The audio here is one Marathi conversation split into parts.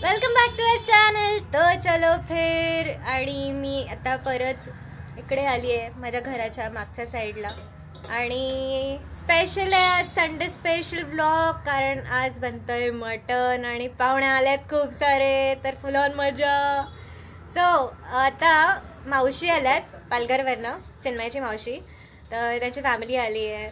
Welcome back to our channel तो चलो फिर। आणि मी आता परत इकडे आली आहे माझ्या घराच्या मागच्या साईडला आणि स्पेशल आहे आज संडे स्पेशल व्लॉग, कारण आज बनतंय मटन आणि पाहुणे आलेत खूप सारे, तर फुल ऑन मजा। सो आता मावशी आल्यात पालघरवरनं, चिन्मयची मावशी, तर त्यांची फॅमिली आली आहे,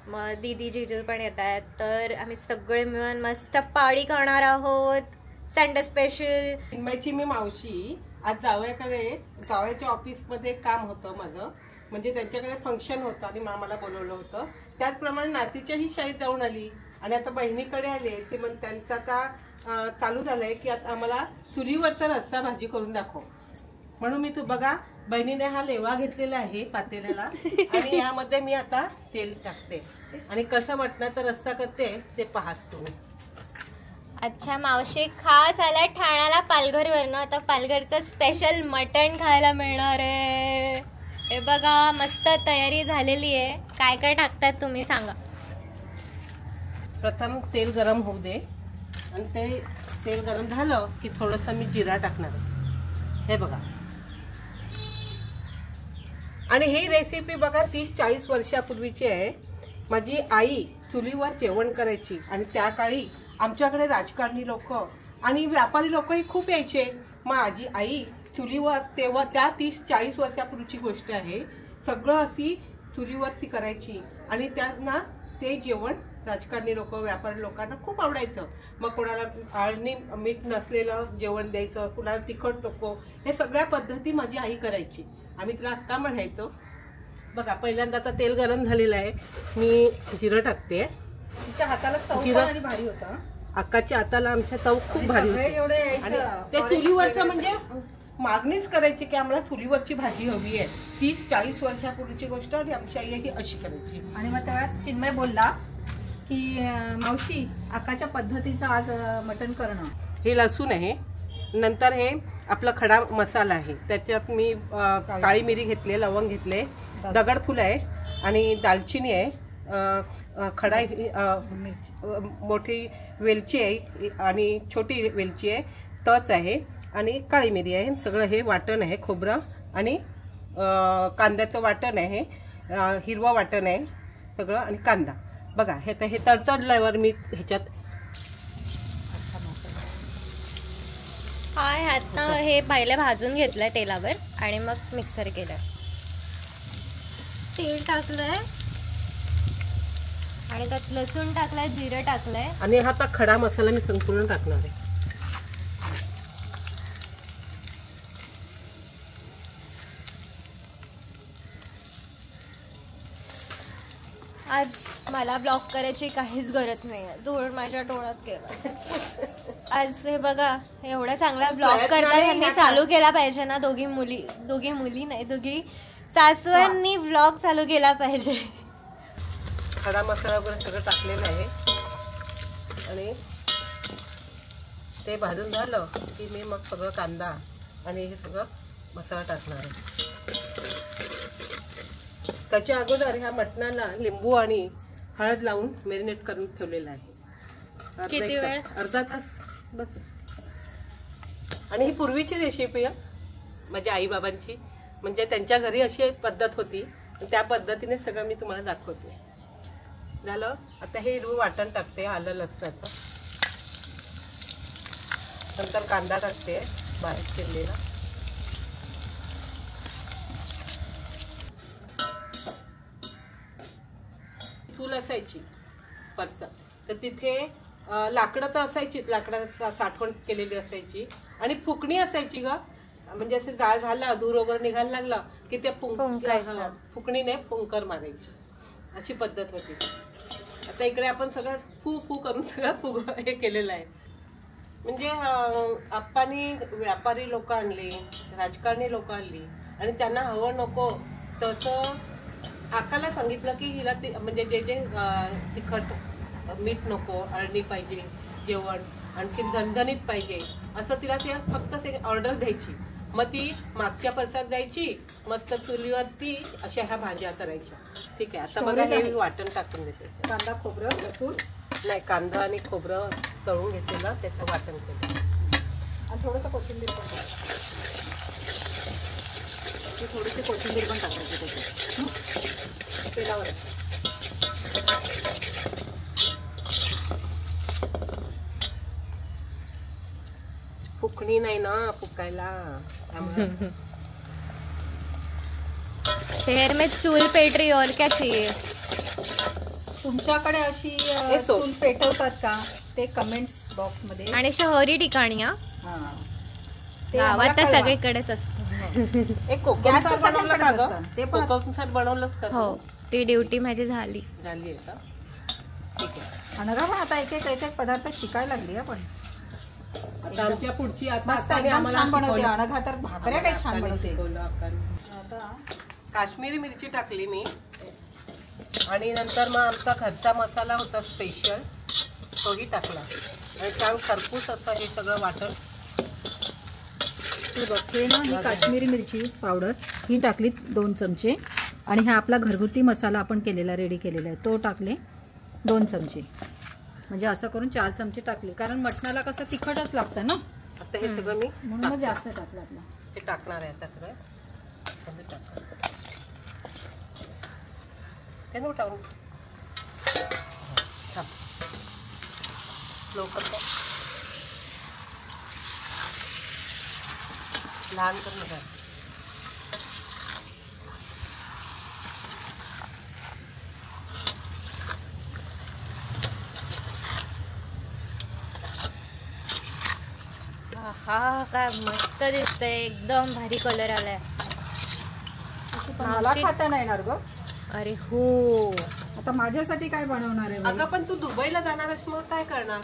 मग दीदी जीजू पण येत आहेत, तर आम्ही सगळे मिळून मस्त पार्टी करणार आहोत संडे स्पेशल। चिन्मयची मी मावशी आज जावयाच्या ऑफिसमध्ये काम होतं माझं, म्हणजे त्यांच्याकडे फंक्शन होतं आणि मामाला बोलवलं होतं, त्याचप्रमाणे नातीच्याही शाळेत जाऊन आली आणि आता बहिणीकडे आले ते, मग त्यांचं आता चालू झालंय की आता आम्हाला चुलीवरचा रस्सा भाजी करून दाखव, म्हणून मी तू बघा बहिणीने हा लेवा घेतलेला आहे पातेल्याला आणि यामध्ये मी आता तेल टाकते आणि कसं मटणाचा रस्सा करते ते पाहाच तुम्ही। अच्छा मावशी खास आला ठाण्याला पालघरवरनं, आता पालघरचं स्पेशल मटण खायला मिळणार आहे। हे बघा मस्त तयारी झालेली आहे, काय काय टाकतात तुम्ही सांगा। प्रथम तेल गरम होऊ दे आणि ते तेल गरम झालं की थोडंसं मी जिरा टाकणार आहे, हे बघा। आणि ही रेसिपी बघा 30-40 वर्षापूर्वीची आहे। माझी आई चुलीवर जेवण करायची आणि त्या काळी आमच्याकडे राजकारणी लोक आणि व्यापारी लोकही खूप यायचे, माझी आई चुलीवर तेव्हा त्या 30-40 वर्षापूर्वीची गोष्ट आहे, सगळं अशी चुलीवर ती करायची आणि त्यांना ते जेवण राजकारणी लोक व्यापारी लोकांना खूप आवडायचं। मग कोणाला आळणी मीठ नसलेलं जेवण द्यायचं, कुणाला तिखट नको, हे सगळ्या पद्धती माझी आई करायची, आम्ही तिला अक्का म्हणायचो। बघा पहिल्यांदा आता तेल गरम झालेलं आहे, मी जिरं टाकते। तिच्या हाताला चव आणि भारी होता, अक्काच्या हाताला आमच्या चव खूप भारी होती आणि ते चुलीवरचं म्हणजे मागणीच करायची की आम्हाला चुलीवरची भाजी हवी आहे। 30-40 वर्षापूर्वीची गोष्ट आणि आमची आई ही अशी करायची। आणि मग त्यावेळेस चिन्मय बोलला की मावशी अक्काच्या पद्धतीचं आज मटण करणं। हे लसूण आहे, नंतर हे आपला खडा मसाला आहे, त्याच्यात मी काळी मिरी घेतले, लवंग घेतले, दगडफूल आहे आणि दालचिनी आहे, खडा मोठी वेलची आहे आणि छोटी वेलची आहे, तच आहे आणि काळी मिरी आहे, सगळं हे वाटण आहे, खोबरं आणि कांद्याचं वाटण आहे, हिरवा वाटण आहे सगळं आणि कांदा। बघा हे तर हे तडतडल्यावर मी ह्याच्यात ह्यातनं हे पहिले भाजून घेतलंय तेलावर आणि मग मिक्सर केलंय, तेल टाकलंय आणि त्यात लसूण टाकलंय, जिरं टाकलंय आणि हा आता खडा मसाला मी संपूर्ण टाकणार आहे। आज मला ब्लॉग करायची काहीच गरज नाही आहे, धूळ माझ्या डोळ्यात गेला। आज हे बघा एवढा चांगला ब्लॉग करता यांनी चालू केला पाहिजे ना, दोघी मुली नाही, दोघी सासूंनी ब्लॉग चालू केला पाहिजे। खडा मसाला वगैरे सगळं टाकलेलं आहे आणि ते भाजून झालं की मी मग सगळं कांदा आणि हे सगळं मसाला टाकणार आहे। त्याच्या अगोदर ह्या मटणाला लिंबू आणि हळद लावून मॅरिनेट करून ठेवलेलं आहे, किती वेळ? अर्धा तास बस। आणि ही पूर्वीची रेसिपी आहे माझ्या आई बाबांची, म्हणजे त्यांच्या घरी अशी पद्धत होती, त्या पद्धतीने सगळं मी तुम्हाला दाखवते। झालं, आता हे हिरवं वाटण टाकते आलं लसणाचं, नंतर कांदा टाकते बारीक चिरलेला, चूल असायची परसा, तर तिथे लाकडं तर असायचीच, लाकडाचा साठवण केलेली असायची आणि फुकणी असायची ग, म्हणजे असं जाळ झाला धूर वगैरे निघायला लागला की ते फुकणीने फुंकर मारायची, अशी पद्धत होती। आता इकडे आपण सगळं फू करून सगळं हे केलेलं आहे, म्हणजे आप्पांनी व्यापारी लोक आणले, राजकारणी लोक आणली आणि त्यांना हवं नको तसं अक्काला सांगितलं की हिला म्हणजे जे तिखट मीठ नको, अळणी पाहिजे, जेवण आणखी झणझणीत पाहिजे असं तिला ते फक्त ऑर्डर द्यायची, मग ती मागच्या परसात जायची, मस्त चुलीवरती अशा ह्या भाज्या करायच्या। ठीक आहे, आता बघा हे वाटण टाकून देते, कांदा खोबरं लसूण नाही, कांदा आणि खोबरं तळून घेतलेलं त्याचं वाटण केलं। आणि थोडंसं कोथिंबीर पण थोडीशी कोथिंबीर पण टाकायची त्याच्यात तेलावर. फुकणी नाही ना फुकायला त्यामुळे. शहर में चूल पेट रही और क्या चाहिए. तुमच्याकडे अशी चूल पेटवतात का ते कमेंट्स बॉक्स मध्ये. आणि शहरी ठिकाणी गावात तर सगळीकडेच असतं. एक कोकमसार बनवलं का गं? ते कोकमसार बनवलंच का? हो ती ड्युटी माझी झाली आहे का? ठीक आहे. अनघा पण आता एक एक पदार्थ शिकायला लागली आपण. आता आमच्या पुढची आता मस्त एकदम छान बनवते अनघा तर भाकऱ्या काही छान बनवते. आता काश्मीरी मिरची टाकली मी आणि नंतर मग आमचा घरचा मसाला होता स्पेशल तोही टाकला आणि छान खरपूस असं हे सगळं वाटण. बघते ना ही काश्मीरी मिरची पावडर ही टाकली 2 चमचे आणि हा आपला घरगुती मसाला आपण केलेला रेडी केलेला आहे तो टाकले 2 चमचे म्हणजे असं करून 4 चमचे टाकले कारण मटणाला कसं तिखटच लागतं ना. आता हे सगळं मी म्हणून जास्त टाकलं आपलं. हे टाकणार आहे आता सगळं ते नो टाकून लवकर लहान कर नका. हा काय मस्त दिसतंय एकदम भारी कलर आलाय. मला खाता नाही येणार ग. अरे हो आता माझ्यासाठी काय बनवणार आहे. अगं पण तू दुबईला जाणार आहेस मग काय करणार.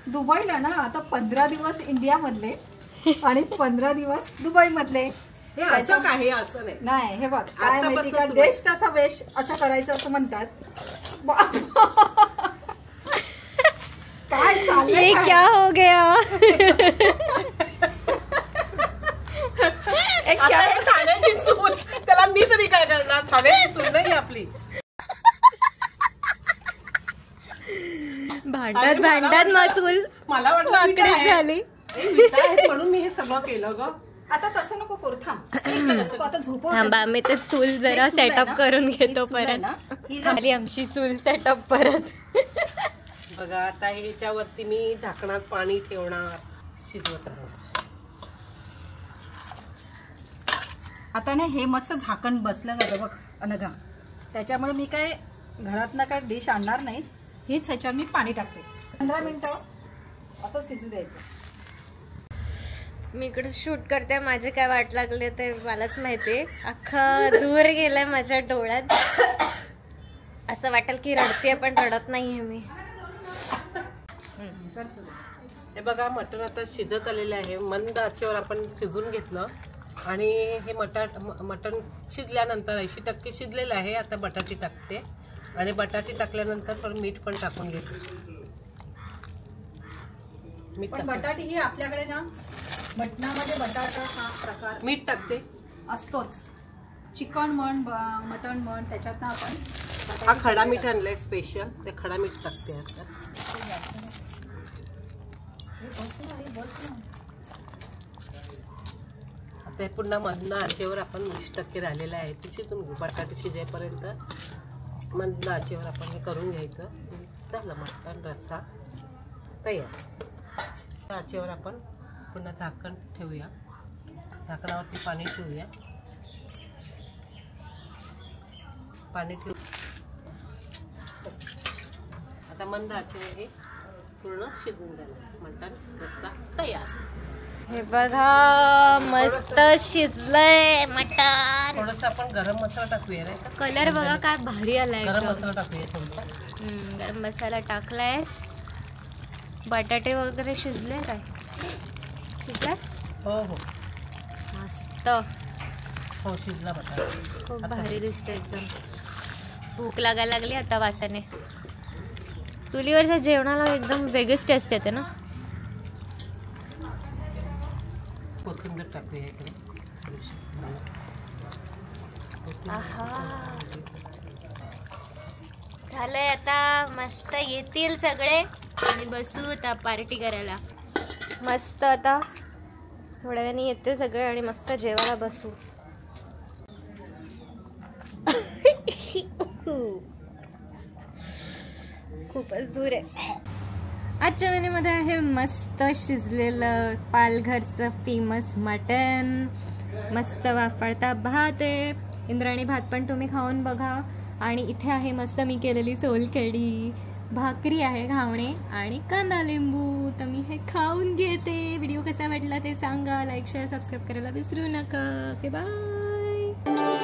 दुबईला ना आता 15 दिवस इंडिया मधले आणि 15 दिवस दुबई मधले. हे असं काय असं नाही. नाही हे बघ काय माहिती का देश तसा वेश असं करायचं असं म्हणतात. काय ये क्या हो गया. ठाण्याची सून त्याला मी तरी काय करणार. ठाण्याची सून नाही आपली. भांडत मचूल मला वाटलं झाली म्हणून मी हे सगळं केलं ग. आता तसं नको करू थांब. आता झोप थांबा मी तर चूल जरा सेटअप करून घेतो परत. खाली आमची चूल सेटअप परत. बघा आता ह्याच्यावरती मी झाकणात पाणी ठेवणार शिजवत राहणार. आता ना हे मस्त झाकण बसलं जातं बघ अनघा त्याच्यामुळे मी काय घरातनं काय डिश आणणार नाही. हीच ह्याच्यावर मी पाणी टाकते 15 मिनिटं असं शिजू द्यायचं. मी इकडे शूट करते माझे काय वाट लागले ते मलाच माहिती. अख्खा दूर गेलाय माझ्या डोळ्यात. असं वाटेल की रडते पण रडत नाहीये मी. हे बघा मटण आता शिजत आलेलं आहे. मंद आचेवर आपण शिजून घेतलं आणि हे मटण शिजल्यानंतर 80% शिजलेलं आहे. आता बटाटी टाकते आणि बटाटी टाकल्यानंतर थोडं मीठ पण टाकून घेते. पण बटाटी ही आपल्याकडे ना मटणामध्ये बटाटा हा प्रकार मीठ टाकते असतोच. चिकन म्हण मटण म्हण त्याच्यात ना आपण हा खडा मीठ आणलाय स्पेशल ते खडा मीठ टाकते. आता हे पुन्हा मंद आचेवर आपण 20% राहिलेलं आहे ते शिजून घेऊ. बटाटे शिजेपर्यंत मंद आचेवर आपण हे करून घ्यायचं. झालं मटण रस्सा तयार. आचेवर आपण पुन्हा झाकण ठेवूया. झाकणावरती पाणी ठेवूया. पाणी ठेवू. आता मंद आचेवर हे पूर्ण शिजून जाणार. मटण रस्सा तयार. हे बघा मस्त शिजलंय मटण. थोडंसं आपण गरम मसाला टाकूया नाही का. कलर बघा काय भारी आलाय. गरम मसाला टाकूया थोडा. गरम मसाला टाकलाय. बटाटे वगैरे शिजले काय शिजला. हो हो मस्त. हो शिजला बटाटा. खूप भारी दिसते एकदम. भूक लागायला लागली आता वासाने. चुलीवरच्या जेवणाला एकदम वेगळीच टेस्ट येते ना. कोथिंबीर टाकूया इकडे. झालंय आता मस्त येतील सगळे आणि बसू आता पार्टी करायला. मस्त आता थोड्या वेळाने येते सगळे आणि मस्त जेवायला बसू. खूपच दूर आहे. आजच्या मेन्यूमध्ये आहे मस्त शिजलेलं पालघरचं फेमस मटन, मस्त वाफळता भात आहे. इंद्रायणी भात पण तुम्ही खाऊन बघा. आणि इथे आहे मस्त मी केलेली सोलकढी, भाकरी आहे घावणे आणि कांदा लिंबू. तर मी हे खाऊन घेते. व्हिडिओ कसा वाटला ते सांगा. लाईक शेअर सबस्क्राईब करायला विसरू नका. Okay bye.